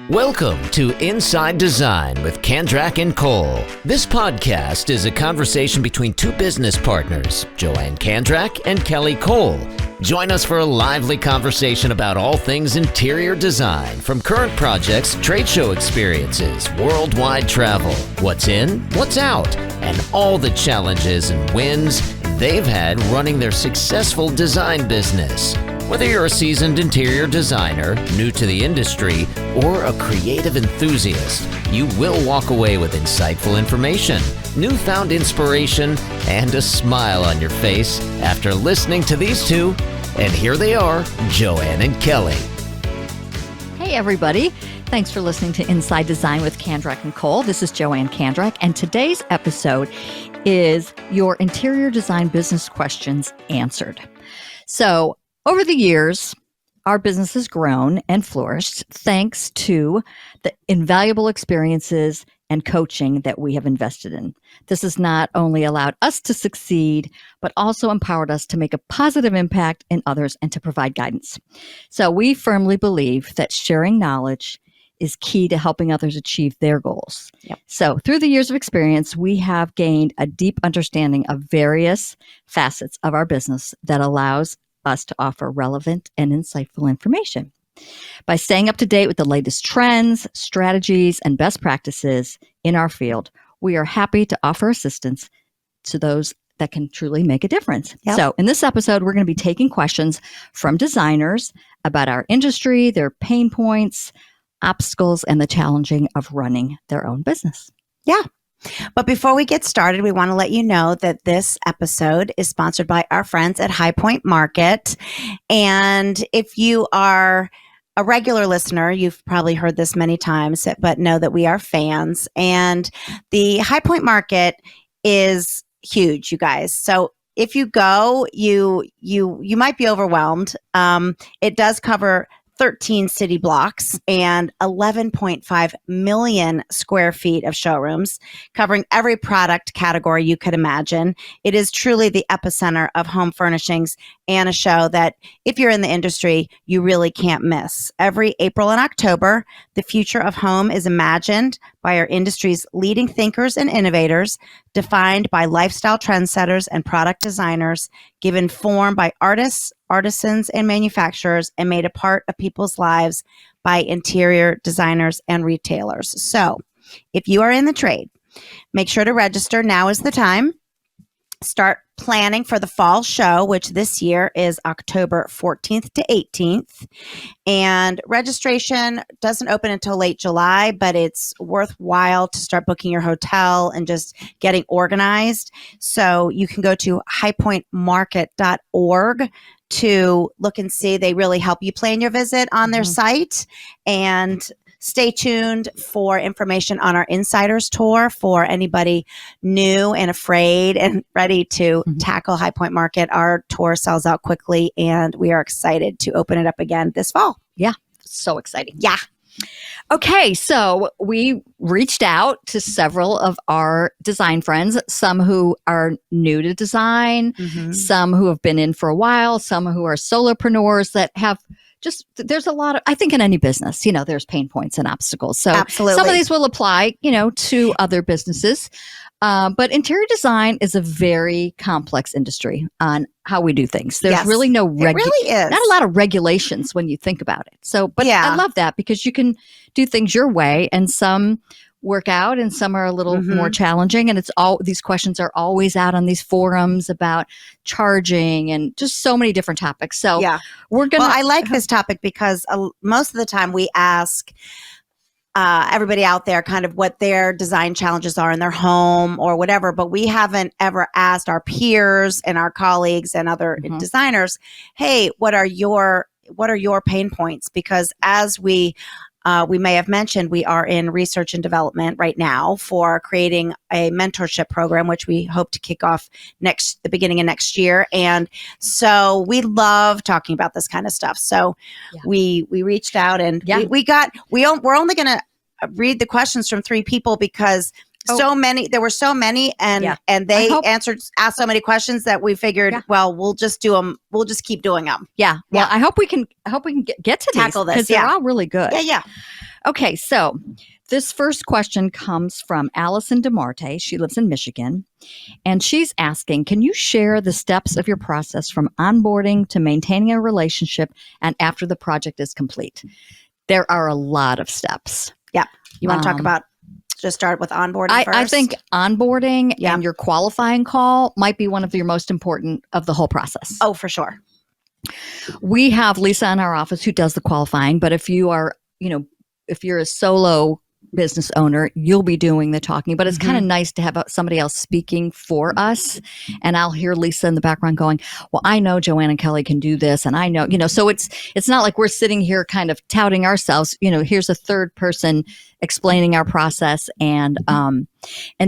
Welcome to Inside Design with Kandrac and Kole. This podcast is a conversation between two business partners, Joanne Kandrac and Kelly Kole. Join us for a lively conversation about all things interior design, from current projects, trade show experiences, worldwide travel, what's in, what's out, and all the challenges and wins they've had running their successful design business. Whether you're a seasoned interior designer, new to the industry, or a creative enthusiast, you will walk away with insightful information, newfound inspiration, and a smile on your face after listening to these two. And here they are, Joanne and Kelly. Hey, everybody. Thanks for listening to Inside Design with Kandrac and Kole. This is Joanne Kandrac, and today's episode is your interior design business questions answered. So, over the years, our business has grown and flourished thanks to the invaluable experiences and coaching that we have invested in. This has not only allowed us to succeed, but also empowered us to make a positive impact in others and to provide guidance. So we firmly believe that sharing knowledge is key to helping others achieve their goals. Yep. So through the years of experience, we have gained a deep understanding of various facets of our business that allows us to offer relevant and insightful information. By staying up to date with the latest trends, strategies, and best practices in our field, we are happy to offer assistance to those that can truly make a difference. Yep. So in this episode, we're going to be taking questions from designers about our industry, their pain points, obstacles, and the challenging of running their own business. Yeah. But before we get started, we want to let you know that this episode is sponsored by our friends at High Point Market. And if you are a regular listener, you've probably heard this many times, but know that we are fans. And the High Point Market is huge, you guys. So if you go, you might be overwhelmed. It does cover 13 city blocks and 11.5 million square feet of showrooms, covering every product category you could imagine. It is truly the epicenter of home furnishings and a show that, if you're in the industry, you really can't miss. Every April and October, the future of home is imagined by our industry's leading thinkers and innovators, defined by lifestyle trendsetters and product designers, given form by artists, artisans, and manufacturers, and made a part of people's lives by interior designers and retailers. So, if you are in the trade, make sure to register. Now is the time. Start planning for the fall show, which this year is October 14th to 18th. And registration doesn't open until late July, but it's worthwhile to start booking your hotel and just getting organized. So you can go to highpointmarket.org to look and see. They really help you plan your visit on their site. And stay tuned for information on our Insiders Tour for anybody new and afraid and ready to tackle High Point Market. Our tour sells out quickly, and we are excited to open it up again this fall. Yeah, so exciting. Yeah. Okay, so we reached out to several of our design friends, some who are new to design, some who have been in for a while, some who are solopreneurs that have there's a lot of, I think in any business, there's pain points and obstacles. So absolutely, some of these will apply, to other businesses. But interior design is a very complex industry on how we do things. There's really no not a lot of regulations when you think about it. So, but I love that because you can do things your way, and some work out and some are a little more challenging. And these questions are always out on these forums about charging and just so many different topics. So we're going to. Well, I like this topic because most of the time we ask everybody out there kind of what their design challenges are in their home or whatever, but we haven't ever asked our peers and our colleagues and other designers, hey, what are your pain points? Because as we may have mentioned, we are in research and development right now for creating a mentorship program, which we hope to kick off the beginning of next year. And so we love talking about this kind of stuff. So we reached out and we're only going to read the questions from 3 people because there were so many and they asked so many questions that we figured, well, we'll just do them. We'll just keep doing them. Yeah. Well, I hope we can get to tackle these this because they're all really good. Yeah. Okay, so this first question comes from Allison DeMarte. She lives in Michigan, and she's asking, can you share the steps of your process from onboarding to maintaining a relationship and after the project is complete? There are a lot of steps. Yeah. You want to talk about, just start with onboarding first? I think onboarding and your qualifying call might be one of your most important of the whole process. Oh, for sure. We have Lisa in our office who does the qualifying, but if you are, if you're a solo business owner, you'll be doing the talking, but it's kind of nice to have somebody else speaking for us. And I'll hear Lisa in the background going, well, I know Joanne and Kelly can do this. And I know, so it's not like we're sitting here kind of touting ourselves, here's a third person explaining our process. And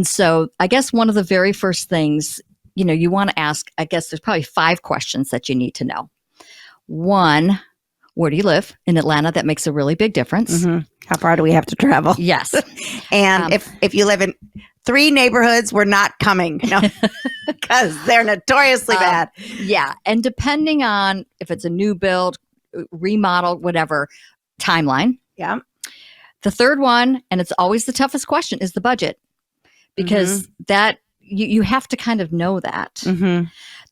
so I guess one of the very first things, you want to ask, I guess there's probably 5 questions that you need to know. 1, where do you live in Atlanta? That makes a really big difference. How far do we have to travel? Yes. And if you live in 3 neighborhoods, we're not coming, because they're notoriously bad. Yeah. And depending on if it's a new build, remodel, whatever, timeline. Yeah. The third one, and it's always the toughest question, is the budget, because that you have to kind of know that.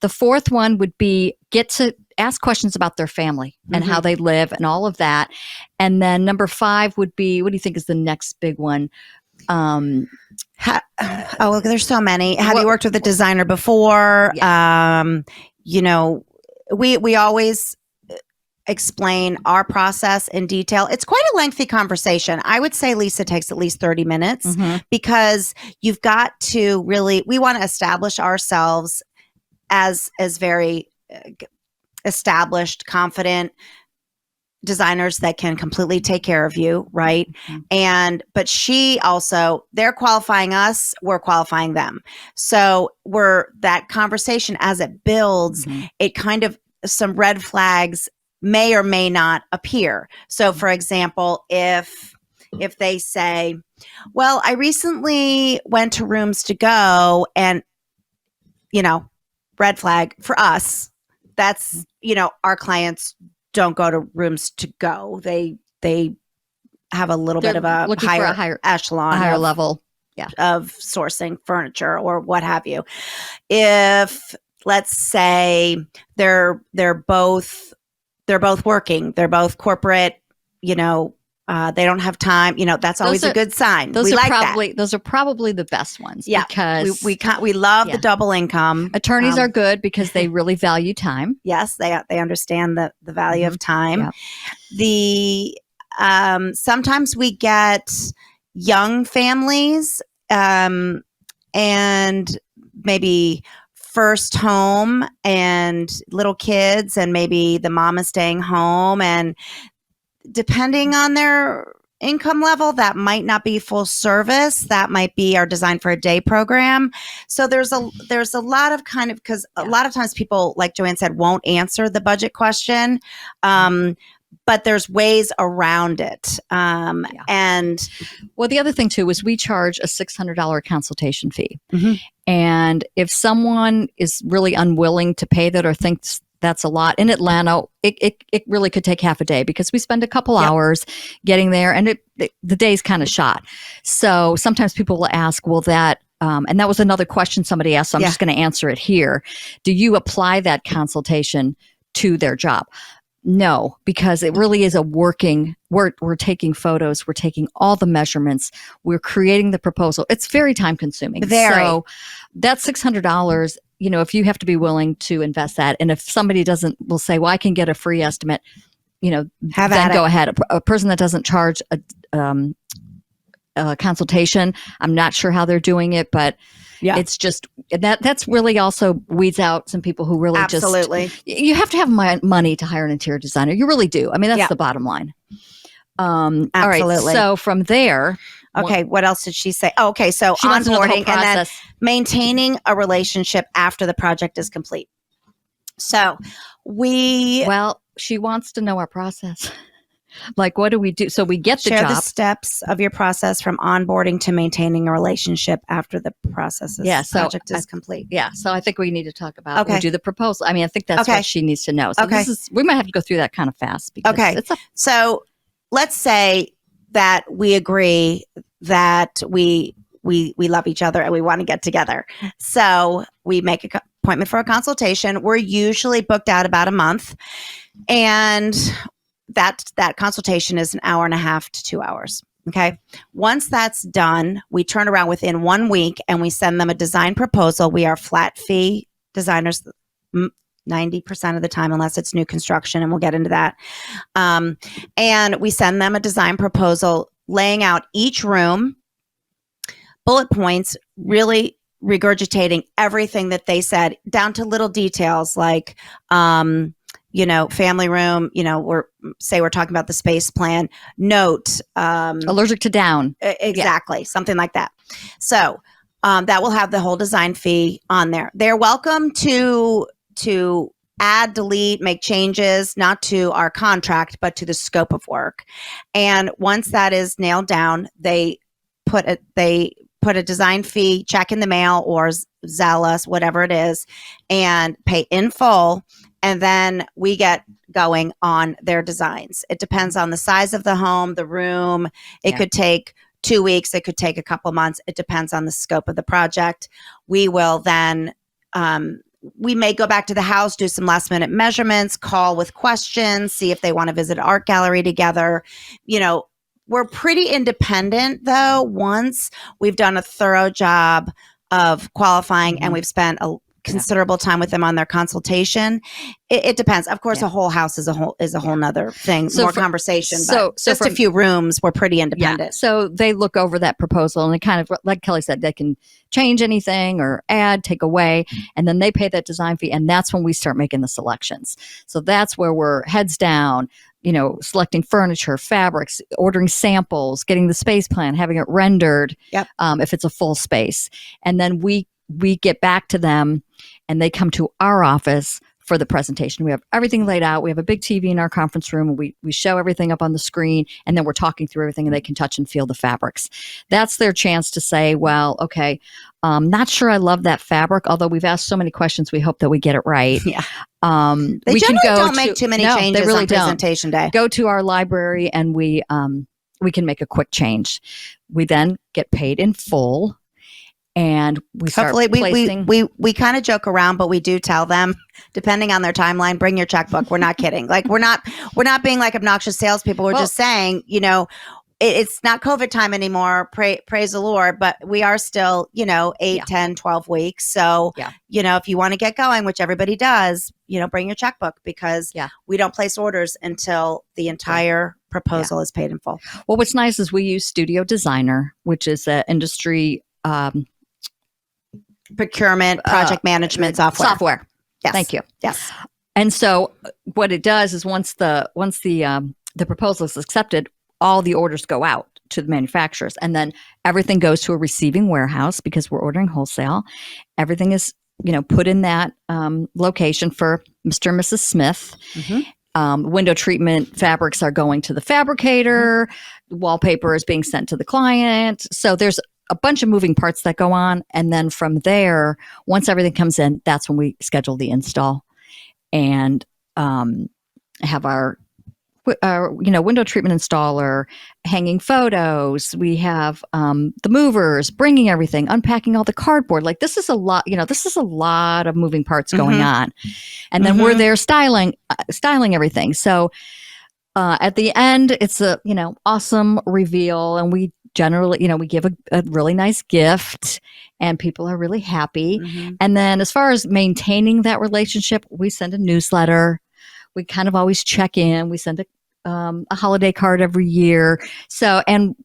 The fourth one would be get to ask questions about their family and how they live and all of that. And then number 5 would be, what do you think is the next big one? There's so many. Have you worked with a designer before? Yeah. We always explain our process in detail. It's quite a lengthy conversation. I would say, Lisa, takes at least 30 minutes because you've got to really, we want to establish ourselves as very established, confident designers that can completely take care of you, right? But she also, they're qualifying us, we're qualifying them. So that conversation as it builds, it kind of, some red flags may or may not appear. So for example, if they say, well, I recently went to Rooms to Go and, red flag for us, that's, our clients don't go to Rooms to Go. They have a little bit of a higher echelon, higher level of sourcing furniture or what have you. If, let's say, they're both working, they're both corporate, they don't have time, that's always a good sign. Those are probably the best ones. Yeah, because we love the double income. Attorneys are good because they really value time. Yes, they understand the value of time. Yeah. Sometimes we get young families and maybe first home and little kids, and maybe the mom is staying home, and depending on their income level, that might not be full service. That might be our Design for a Day program. So there's a lot of kind of, because a lot of times people, like Joanne said, won't answer the budget question. But there's ways around it. And well, the other thing too is we charge a $600 consultation fee. And if someone is really unwilling to pay that or thinks that's a lot in Atlanta, it really could take half a day because we spend a couple hours getting there, and the day's kind of shot. So sometimes people will ask, well, that and that was another question somebody asked, so I'm just going to answer it here. Do you apply that consultation to their job? No, because it really is we're taking photos, we're taking all the measurements, we're creating the proposal. It's very time consuming. So that's $600, if you have to be willing to invest that. And if somebody will say, well, I can get a free estimate, then go ahead. A person that doesn't charge a consultation, I'm not sure how they're doing it, but it's just that's really also weeds out some people who really you have to have money to hire an interior designer. You really do. I mean, that's the bottom line. All right. So from there. Okay. What else did she say? Oh, okay. So onboarding and then maintaining a relationship after the project is complete. So she wants to know our process. Like, what do we do? So we get the job. Share the steps of your process from onboarding to maintaining a relationship after the project is complete. Yeah. So I think we need to talk about, we do the proposal. I mean, I think that's what she needs to know. So we might have to go through that kind of fast. Because so let's say that we agree that we love each other and we want to get together. So we make an appointment for a consultation. We're usually booked out about a month, and that consultation is an hour and a half to 2 hours. Okay. Once that's done, we turn around within 1 week and we send them a design proposal. We are flat fee designers 90% of the time, unless it's new construction, and we'll get into that. And we send them a design proposal laying out each room, bullet points, really regurgitating everything that they said, down to little details like, family room, we're talking about the space plan, note. Allergic to down. Exactly. Yeah. Something like that. So that will have the whole design fee on there. They're welcome to add, delete, make changes, not to our contract, but to the scope of work. And once that is nailed down, they put a design fee check in the mail or Zelle us, whatever it is, and pay in full. And then we get going on their designs. It depends on the size of the home, the room. It could take 2 weeks. It could take a couple months. It depends on the scope of the project. We will then, we may go back to the house, do some last minute measurements, call with questions, see if they want to visit art gallery together. We're pretty independent though, once we've done a thorough job of qualifying and we've spent a considerable time with them on their consultation. It depends. Of course, a whole house is a whole nother thing, more conversation. But just a few rooms, we're pretty independent. Yeah. So they look over that proposal and kind of, like Kelly said, they can change anything or add, take away, and then they pay that design fee. And that's when we start making the selections. So that's where we're heads down, selecting furniture, fabrics, ordering samples, getting the space plan, having it rendered, if it's a full space. And then we get back to them and they come to our office for the presentation. We have everything laid out. We have a big TV in our conference room, and we show everything up on the screen, and then we're talking through everything, and they can touch and feel the fabrics. That's their chance to say, well, okay, not sure I love that fabric, although we've asked so many questions, we hope that we get it right. Yeah. They generally don't make too many changes they really on presentation day. Go to our library and we can make a quick change. We then get paid in full. And we start placing. We kind of joke around, but we do tell them, depending on their timeline, bring your checkbook. We're not kidding. Like we're not being like obnoxious salespeople. We're just saying, it's not COVID time anymore. Praise the Lord. But we are still, 8, 10, 12 weeks. So, if you want to get going, which everybody does, bring your checkbook, because we don't place orders until the entire proposal is paid in full. Well, what's nice is we use Studio Designer, which is an industry procurement, project management software. Yes. Thank you. Yes. And so what it does is once the proposal is accepted, all the orders go out to the manufacturers, and then everything goes to a receiving warehouse because we're ordering wholesale. Everything is, put in that location for Mr. and Mrs. Smith. Mm-hmm. Window treatment fabrics are going to the fabricator. Mm-hmm. Wallpaper is being sent to the client. So there's a bunch of moving parts that go on. And then from there, once everything comes in, that's when we schedule the install and have our window treatment installer hanging photos. We have the movers bringing everything, unpacking all the cardboard. Like this is a lot, this is a lot of moving parts going on. And then we're there styling everything. So at the end, it's a, awesome reveal. And we generally, we give a really nice gift and people are really happy. Mm-hmm. And then as far as maintaining that relationship, we send a newsletter. We kind of always check in. We send a holiday card every year. So, and,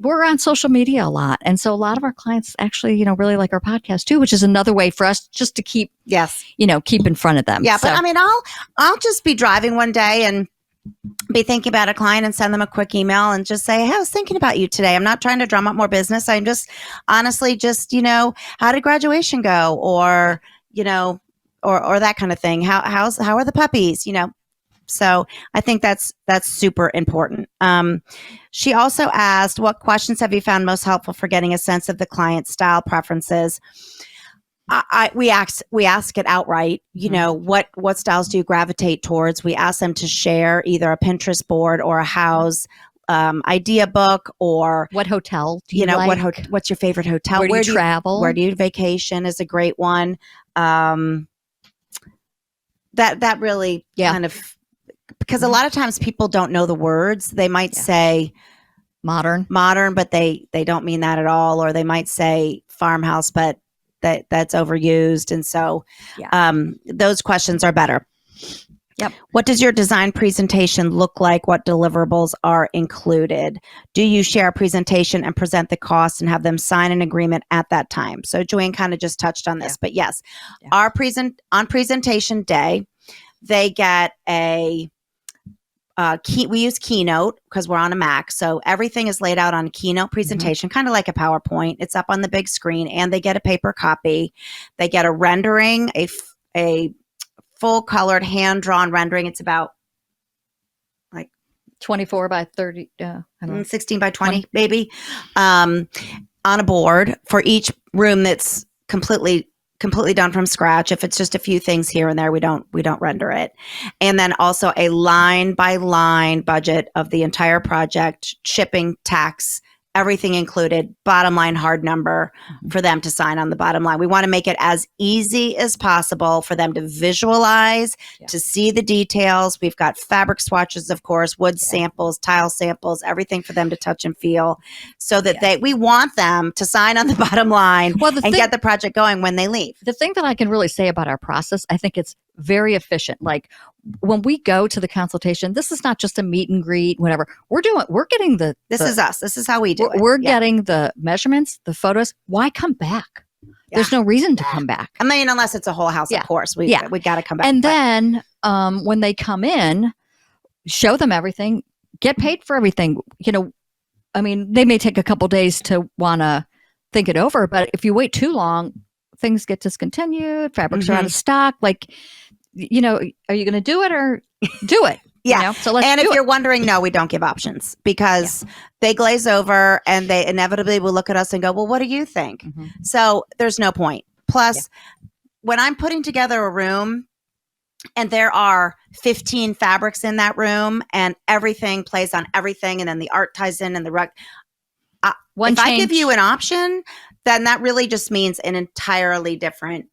we're on social media a lot. And so a lot of our clients actually, really like our podcast too, which is another way for us just to keep, keep in front of them. Yeah. So, but I'll just be driving one day and be thinking about a client and send them a quick email and just say, hey, I was thinking about you today. I'm not trying to drum up more business. I'm just honestly how did graduation go? Or, or that kind of thing. How are the puppies? So I think that's super important. She also asked, what questions have you found most helpful for getting a sense of the client's style preferences? We ask it outright, what styles do you gravitate towards? We ask them to share either a Pinterest board or a house idea book, or what hotel do you like? What's your favorite hotel? Where do you travel? Where do you vacation is a great one. That really kind of, because a lot of times people don't know the words. They might say modern, but they don't mean that at all. Or they might say farmhouse, but that's overused. And so those questions are better. Yep. What does your design presentation look like? What deliverables are included? Do you share a presentation and present the cost and have them sign an agreement at that time? So Joanne kind of just touched on this, but yes, on presentation day, they get we use Keynote because we're on a Mac. So everything is laid out on a Keynote presentation, kind of like a PowerPoint. It's up on the big screen, and they get a paper copy. They get a rendering, a full colored hand-drawn rendering. It's about like 24 by 30, 16 by 20 maybe, on a board for each room that's completely done from scratch. If it's just a few things here and there, we don't render it. And then also a line by line budget of the entire project, shipping, tax, everything included, bottom line hard number for them to sign on the bottom line. We want to make it as easy as possible for them to visualize, to see the details. We've got fabric swatches, of course, wood samples, tile samples, everything for them to touch and feel, so that we want them to sign on the bottom line and get the project going when they leave. The thing that I can really say about our process, I think it's very efficient. Like when we go to the consultation, this is not just a meet and greet, whatever. We're getting this is us. This is how we do it. We're getting the measurements, the photos. Why come back? There's no reason to come back. I mean, unless it's a whole house, of course. We got to come back. And then when they come in, show them everything, get paid for everything. I mean, they may take a couple days to want to think it over, but if you wait too long, things get discontinued, fabrics are out of stock. Like, are you going to do it or do it? So if you're wondering, no, we don't give options, because they glaze over and they inevitably will look at us and go, well, what do you think? So there's no point. Plus, when I'm putting together a room and there are 15 fabrics in that room and everything plays on everything, and then the art ties in and the rug. I give you an option, then that really just means an entirely different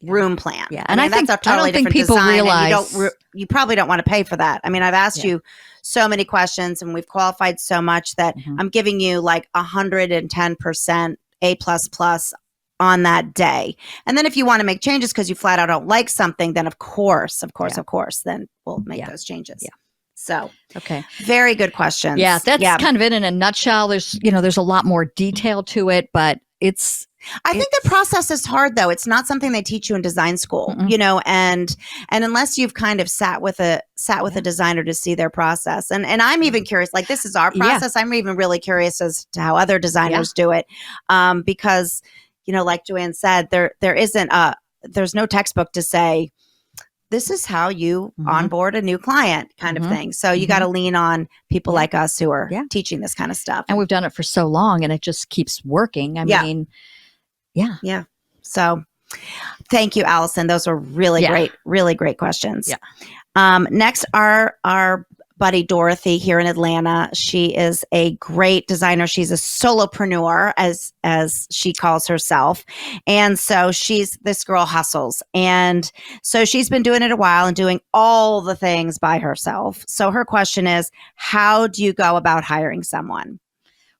room plan. Yeah, and I think that's a totally different people design, realize you probably don't want to pay for that. I mean, I've asked you so many questions, and we've qualified so much that I'm giving you like 110% A++ on that day. And then if you want to make changes because you flat out don't like something, then of course, then we'll make those changes. Yeah. So, very good questions. Yeah, that's kind of it in a nutshell. There's a lot more detail to it, but I think the process is hard, though. It's not something they teach you in design school, and unless you've kind of sat with a designer to see their process. And I'm even curious, like, this is our process. I'm even really curious as to how other designers do it. Because, like Joanne said, there's no textbook to say, this is how you onboard a new client kind of thing. So you got to lean on people like us who are teaching this kind of stuff. And we've done it for so long, and it just keeps working. I mean, yeah. So thank you, Allison. Those were really great questions. Yeah. Next, our buddy Dorothy here in Atlanta. She is a great designer. She's a solopreneur, as she calls herself. And so this girl hustles. And so she's been doing it a while and doing all the things by herself. So her question is, how do you go about hiring someone?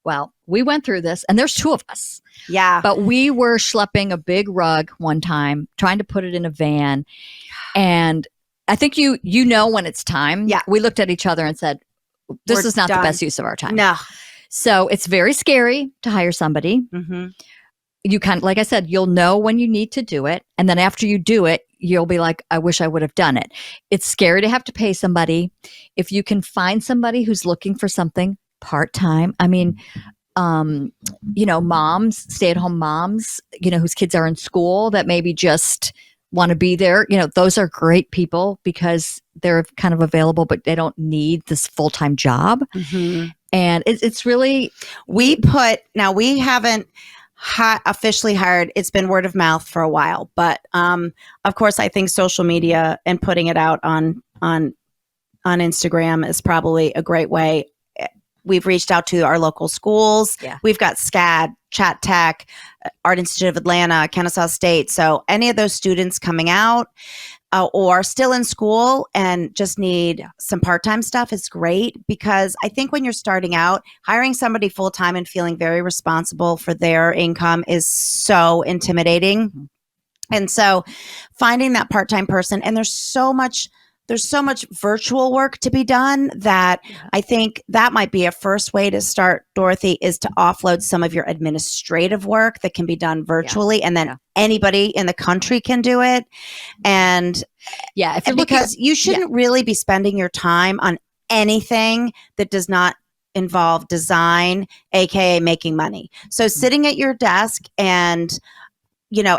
Well, we went through this, and there's two of us. Yeah. But we were schlepping a big rug one time, trying to put it in a van. And I think you know when it's time. Yeah. We looked at each other and said, this is not the best use of our time. No. So it's very scary to hire somebody. You kind of, like I said, you'll know when you need to do it. And then after you do it, you'll be like, I wish I would have done it. It's scary to have to pay somebody. If you can find somebody who's looking for something part-time, I mean, moms, stay-at-home moms, whose kids are in school that maybe just want to be there. Those are great people because they're kind of available, but they don't need this full-time job. And it's really, we haven't officially hired. It's been word of mouth for a while, but of course, I think social media and putting it out on Instagram is probably a great way. we've reached out to our local schools. Yeah. We've got SCAD, Chat Tech, Art Institute of Atlanta, Kennesaw State. So any of those students coming out or still in school and just need some part-time stuff is great, because I think when you're starting out, hiring somebody full-time and feeling very responsible for their income is so intimidating. Mm-hmm. And so finding that part-time person, and there's so much virtual work to be done that I think that might be a first way to start, Dorothy, is to offload some of your administrative work that can be done virtually, and then anybody in the country can do it. And if you're because you shouldn't really be spending your time on anything that does not involve design, aka making money. So sitting at your desk and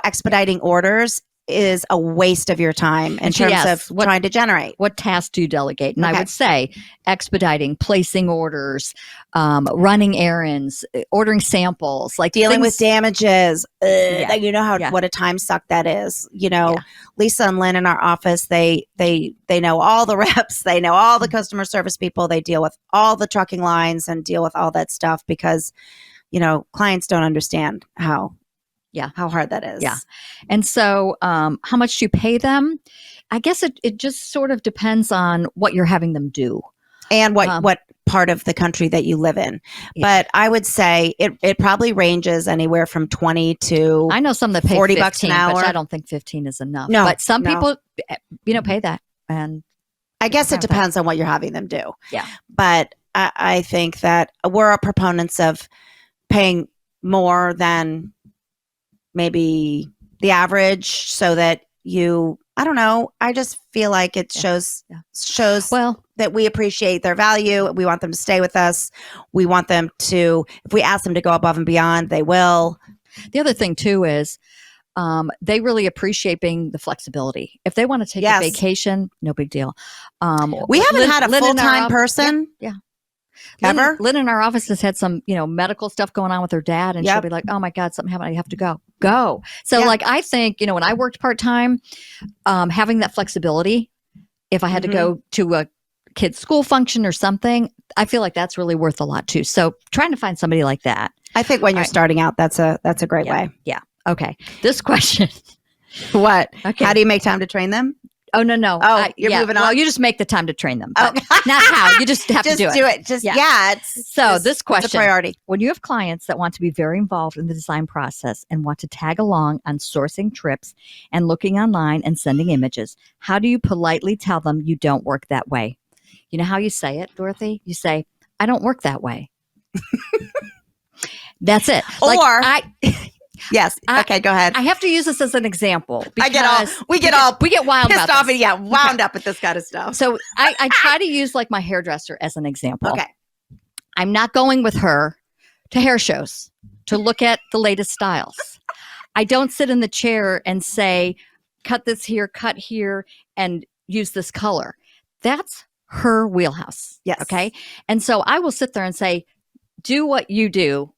expediting orders is a waste of your time in terms of trying to generate. What tasks do you delegate? And I would say expediting, placing orders, running errands, ordering samples, like dealing with damages. You know what a time suck that is. Lisa and Lynn in our office, they know all the reps, they know all the customer service people, they deal with all the trucking lines and deal with all that stuff, because clients don't understand how hard that is. Yeah. And so how much do you pay them? I guess it just sort of depends on what you're having them do. And what part of the country that you live in. Yeah. But I would say it probably ranges anywhere from 20 to I know some that pay $40 $15, an hour. but I don't think 15 is enough. No, but some people, pay that. And I guess it depends on what you're having them do. Yeah. But I think that we're proponents of paying more than maybe the average, so that I don't know. I just feel like it shows that we appreciate their value. We want them to stay with us. We want them to, if we ask them to go above and beyond, they will. The other thing too is they really appreciate being the flexibility. If they want to take a vacation, no big deal. We haven't had a full-time person. Yeah. Ever? Lynn in our office has had some, medical stuff going on with her dad, and she'll be like, "Oh my God, something happened. I have to go." So I think, when I worked part-time, having that flexibility, if I had to go to a kid's school function or something, I feel like that's really worth a lot too. So trying to find somebody like that. I think when you're starting out, that's a great way. Yeah. Okay. This question. What? Okay. How do you make time to train them? Oh, no. Oh, you're moving on? Well, you just make the time to train them. But not how. You just have to do it. This question. It's a priority. When you have clients that want to be very involved in the design process and want to tag along on sourcing trips and looking online and sending images, how do you politely tell them you don't work that way? You know how you say it, Dorothy? You say, "I don't work that way." That's it. Yes. Okay, go ahead. I have to use this as an example. We get wild pissed about off this. and wound up with this kind of stuff. So I try to use my hairdresser as an example. Okay. I'm not going with her to hair shows to look at the latest styles. I don't sit in the chair and say, cut this here, cut here, and use this color. That's her wheelhouse. Yes. Okay. And so I will sit there and say, do what you do.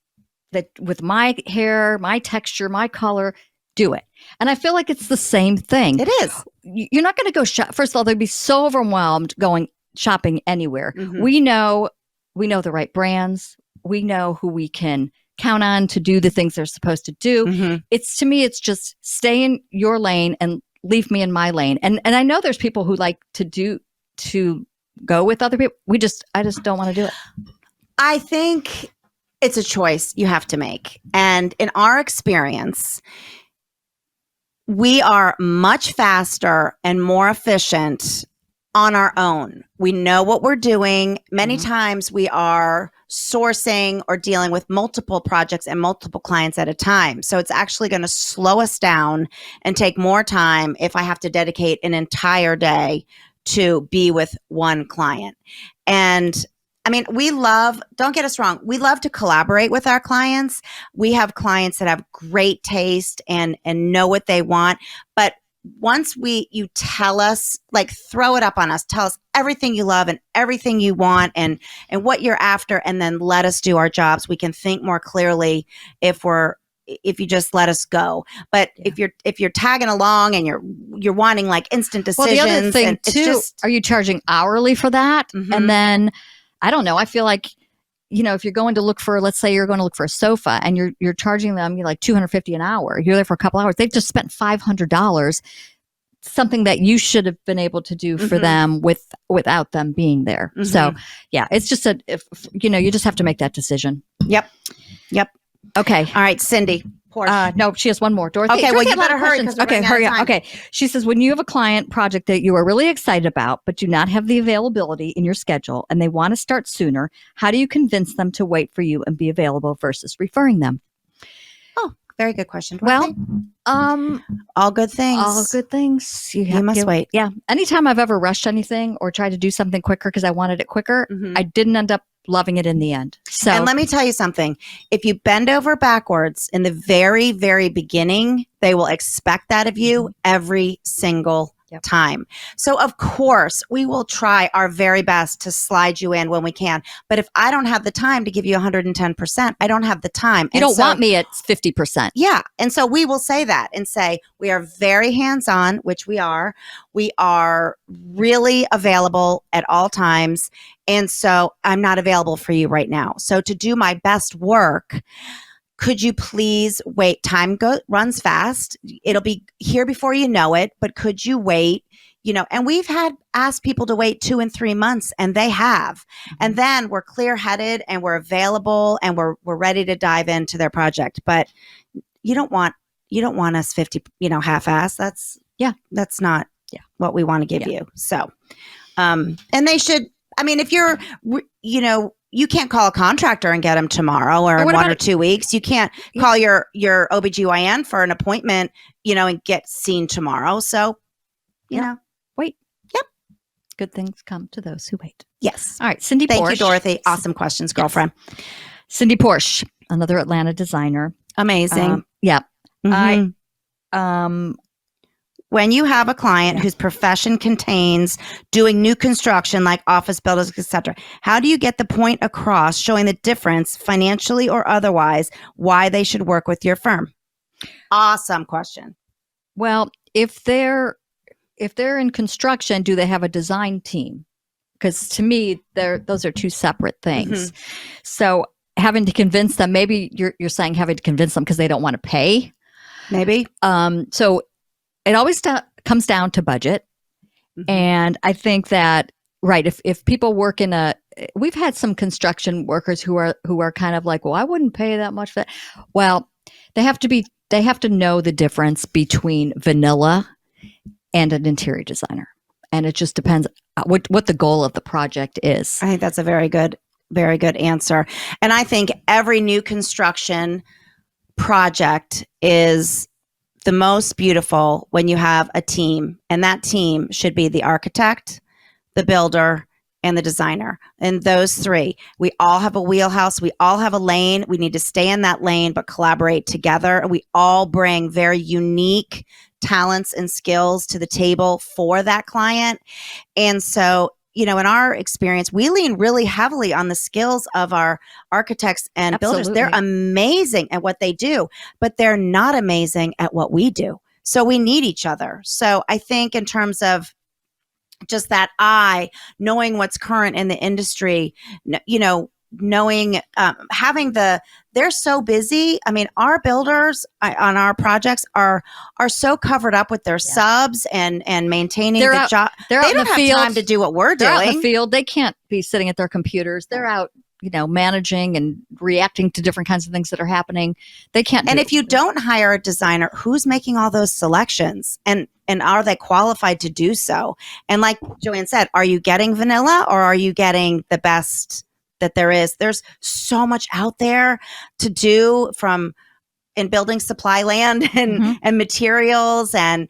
That with my hair, my texture, my color, do it. And I feel like it's the same thing. It is. You're not going to go shop. First of all, they'd be so overwhelmed going shopping anywhere. Mm-hmm. We know the right brands. We know who we can count on to do the things they're supposed to do. Mm-hmm. To me, it's just stay in your lane and leave me in my lane. And I know there's people who like to go with other people. I just don't want to do it. I think it's a choice you have to make. And in our experience, we are much faster and more efficient on our own. We know what we're doing. Many times we are sourcing or dealing with multiple projects and multiple clients at a time. So it's actually going to slow us down and take more time if I have to dedicate an entire day to be with one client. And I mean, don't get us wrong, we love to collaborate with our clients. We have clients that have great taste and know what they want. But once you tell us, throw it up on us, tell us everything you love and everything you want and what you're after, and then let us do our jobs, we can think more clearly if you just let us go. But if you're tagging along and you're wanting instant decisions. Well, the other thing too, are you charging hourly for that? Mm-hmm. And then I don't know. I feel like if you're going to look for, let's say you're going to look for a sofa and you're charging them like $250 an hour, you're there for a couple hours, they've just spent $500, something that you should have been able to do for them without them being there. So yeah, it's just you just have to make that decision. Yep. Okay. All right, Cindy. No, she has one more. Dorothy. Okay, Dorothy, well, you better hurry. Okay, hurry up. Okay. She says, when you have a client project that you are really excited about, but do not have the availability in your schedule and they want to start sooner, how do you convince them to wait for you and be available versus referring them? Oh, very good question. Dorothy. Well, all good things. All good things. You must wait. Yeah. Anytime I've ever rushed anything or tried to do something quicker because I wanted it quicker, I didn't end up loving it in the end. So, and let me tell you something. If you bend over backwards in the very, very beginning, they will expect that of you every single time. So of course, we will try our very best to slide you in when we can. But if I don't have the time to give you 110%, I don't have the time. You don't want me at 50%. Yeah. And so we will say that and say, we are very hands-on, which we are. We are really available at all times. And so I'm not available for you right now. So to do my best work, could you please wait? Time runs fast. It'll be here before you know it, but could you wait? And we've asked people to wait 2 and 3 months, and they have. And then we're clear-headed and we're available and we're ready to dive into their project. But you don't want us 50, half-ass. That's not what we want to give you. So, and they should, if you're, you can't call a contractor and get them tomorrow or in 1 or 2 weeks. You can't call your OBGYN for an appointment, and get seen tomorrow. So, wait. Yep. Good things come to those who wait. Yes. All right. Cindy Porsche. Thank you, Dorothy. Awesome questions, girlfriend. Yes. Cindy Porsche, another Atlanta designer. Amazing. When you have a client whose profession contains doing new construction like office buildings, etc., how do you get the point across showing the difference financially or otherwise why they should work with your firm? Awesome question. Well, if they're in construction, do they have a design team? Because to me, those are two separate things. So having to convince them, maybe you're saying having to convince them because they don't want to pay. Maybe. So it always comes down to budget. And I think that, right, if people work we've had some construction workers who are kind of like, well, I wouldn't pay that much for that. Well, they have to know the difference between vanilla and an interior designer. And it just depends what the goal of the project is. I think that's a very good answer. And I think every new construction project is the most beautiful when you have a team, and that team should be the architect, the builder, and the designer. And those three, we all have a wheelhouse. We all have a lane. We need to stay in that lane, but collaborate together. And we all bring very unique talents and skills to the table for that client. And so, in our experience, we lean really heavily on the skills of our architects and builders. They're amazing at what they do, but they're not amazing at what we do. So we need each other. So I think in terms of just that knowing what's current in the industry, knowing, they're so busy. Our builders on our projects are so covered up with their subs and maintaining the job. They don't have time to do what we're doing. They're out in the field. They can't be sitting at their computers. They're out, managing and reacting to different kinds of things that are happening. They can't. And if you don't hire a designer, who's making all those selections? And are they qualified to do so? And like Joanne said, are you getting vanilla or are you getting the best that there is? There's so much out there to do in building supply land and materials and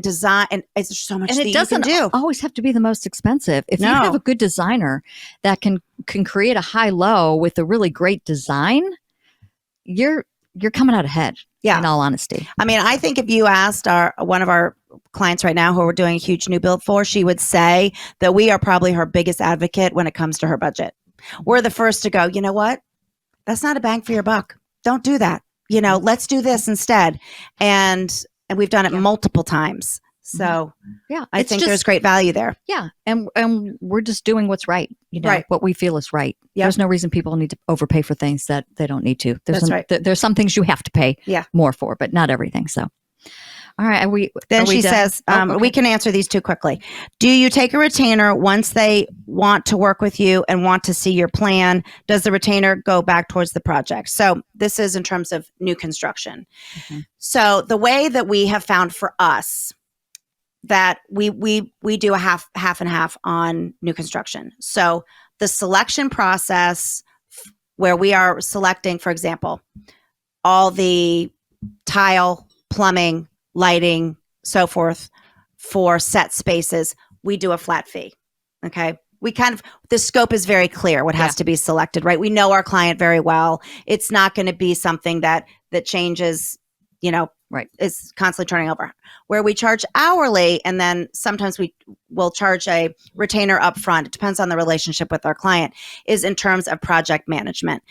design, and there's so much that you can do. And it doesn't always have to be the most expensive. If you have a good designer that can create a high-low with a really great design, you're coming out ahead. Yeah, in all honesty. I think if you asked one of our clients right now who we're doing a huge new build for, she would say that we are probably her biggest advocate when it comes to her budget. We're the first to go, you know what? That's not a bang for your buck. Don't do that. Let's do this instead. And we've done it multiple times. So yeah, I think there's great value there. Yeah. And we're just doing what's right. Right. What we feel is right. Yep. There's no reason people need to overpay for things that they don't need to. That's right. There's some things you have to pay Yeah. more for, but not everything. So, all right. Then she says, okay. we can answer these two quickly. Do you take a retainer once they want to work with you and want to see your plan? Does the retainer go back towards the project? So this is in terms of new construction. Mm-hmm. So the way that we have found for us that we do a half and half on new construction. So the selection process where we are selecting, for example, all the tile, plumbing, lighting, so forth for set spaces, we do a flat fee. Okay. The scope is very clear what has to be selected, right? We know our client very well. It's not going to be something that changes, right. Is constantly turning over. Where we charge hourly, and then sometimes we will charge a retainer upfront. It depends on the relationship with our client, is in terms of project management.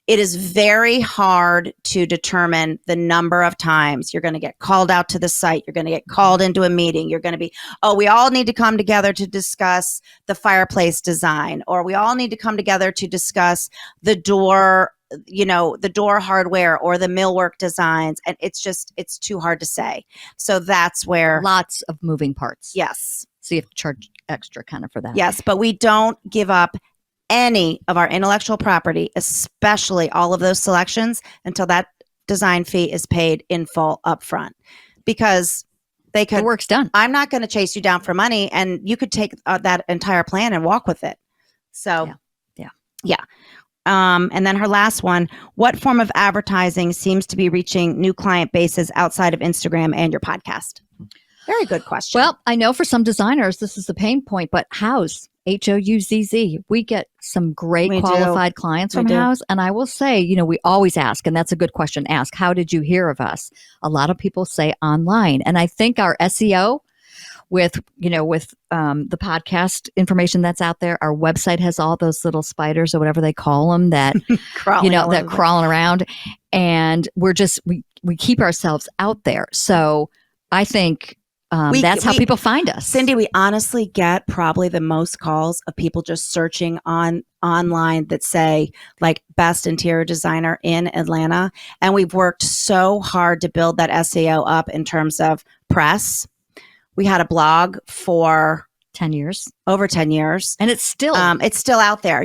It is very hard to determine the number of times you're going to get called out to the site. You're going to get called into a meeting. You're going to be, we all need to come together to discuss the fireplace design, or we all need to come together to discuss the door, the door hardware or the millwork designs. And it's too hard to say. So that's where lots of moving parts. Yes. So you have to charge extra kind of for that. Yes. But we don't give up any of our intellectual property, especially all of those selections, until that design fee is paid in full upfront, because the work's done. I'm not going to chase you down for money, and you could take that entire plan and walk with it. So, yeah. And then her last one: what form of advertising seems to be reaching new client bases outside of Instagram and your podcast? Very good question. Well, I know for some designers this is a pain point, but Houzz, Houzz, we get some great qualified clients from Houzz. And I will say, we always ask, and that's a good question, ask, how did you hear of us? A lot of people say online. And I think our SEO with the podcast information that's out there, our website has all those little spiders or whatever they call them that, crawling around. And we keep ourselves out there. So I think that's how people find us. Cindy, we honestly get probably the most calls of people just searching online that say like best interior designer in Atlanta. And we've worked so hard to build that SEO up in terms of press. We had a blog for 10 years, over 10 years. And it's still out there,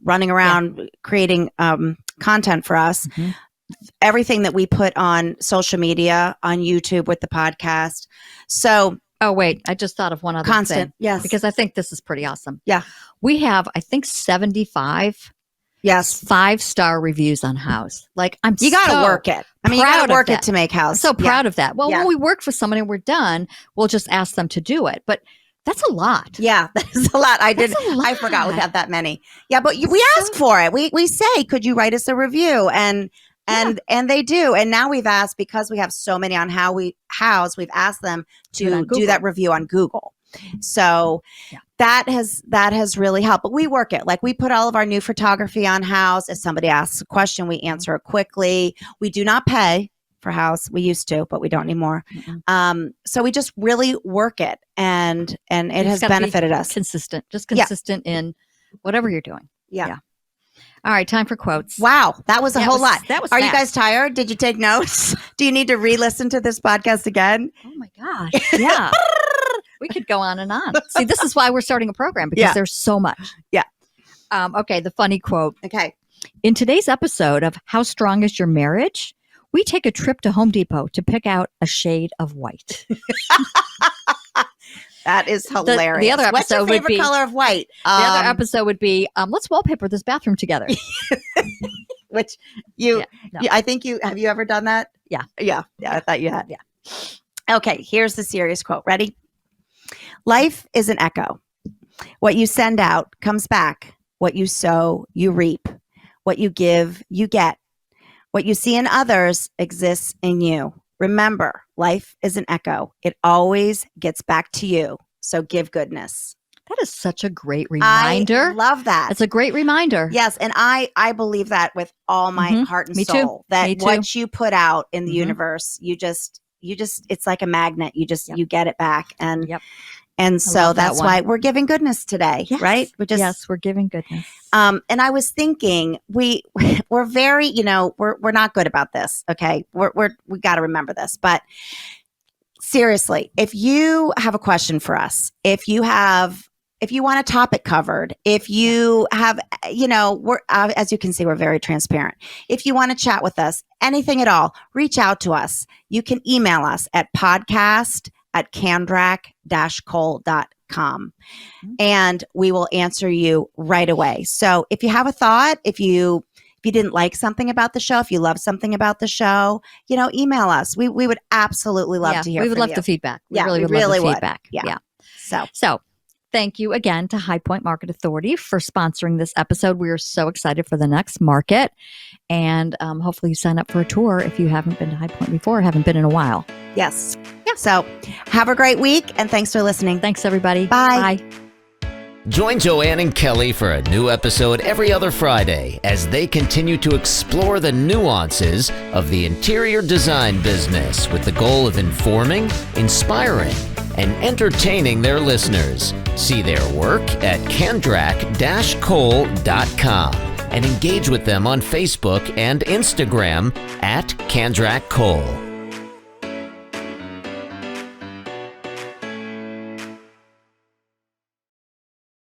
running around creating content for us. Mm-hmm. Everything that we put on social media, on YouTube with the podcast. So, oh wait, I just thought of one other thing. Yes, because I think this is pretty awesome. Yeah, we have 75 5-star reviews on Houzz. Like you got to work it. I mean, you got to work it to make Houzz. I'm so proud of that. Well, when we work for someone and we're done, we'll just ask them to do it. But that's a lot. Yeah, that's a lot. I forgot we had that many. Yeah, but we ask for it. We say, could you write us a review? And they do. And now we've asked, because we have so many on Houzz, we've asked them to do that review on Google. So that has really helped. But we work it. Like we put all of our new photography on Houzz. If somebody asks a question, we answer it quickly. We do not pay for Houzz. We used to, but we don't anymore. Mm-hmm. So we just really work it, and it has benefited us. Consistent in whatever you're doing. Yeah. All right, time for quotes. Wow, that was a whole lot. That was Are fast. You guys tired? Did you take notes? Do you need to re-listen to this podcast again? Oh my gosh, yeah. We could go on and on. See, this is why we're starting a program, because there's so much. Yeah. Okay, the funny quote. Okay. In today's episode of How Strong Is Your Marriage, we take a trip to Home Depot to pick out a shade of white. That is hilarious. The other episode What's your favorite color of white? The other episode would be, let's wallpaper this bathroom together. Which I think have you ever done that? Yeah. Yeah. I thought you had. Yeah. Okay. Here's the serious quote. Ready? Life is an echo. What you send out comes back. What you sow, you reap. What you give, you get. What you see in others exists in you. Remember, life is an echo. It always gets back to you. So give goodness. That is such a great reminder. I love that. It's a great reminder. Yes. And I believe that with all my heart and soul. Me too. That what you put out in the universe, you just it's like a magnet. You get it back. And Yep. And so that's that why we're giving goodness today, Yes. right? We're giving goodness. And I was thinking, we're very, we're not good about this. Okay, we got to remember this. But seriously, if you have a question for us, if you want a topic covered, if you have, we're as you can see, we're very transparent. If you want to chat with us, anything at all, reach out to us. You can email us at podcast@kandrac-kole.com and we will answer you right away. So if you have a thought, if you didn't like something about the show, if you love something about the show, email us. We would absolutely love to hear from you. We would love the feedback. We really would love the feedback. Yeah. So thank you again to High Point Market Authority for sponsoring this episode. We are so excited for the next market. And hopefully you sign up for a tour if you haven't been to High Point before, haven't been in a while. Yes. Yeah. So have a great week and thanks for listening. Thanks, everybody. Bye. Join Joanne and Kelly for a new episode every other Friday as they continue to explore the nuances of the interior design business with the goal of informing, inspiring, and entertaining their listeners. See their work at kandrac-kole.com and engage with them on Facebook and Instagram at Kandrac Kole.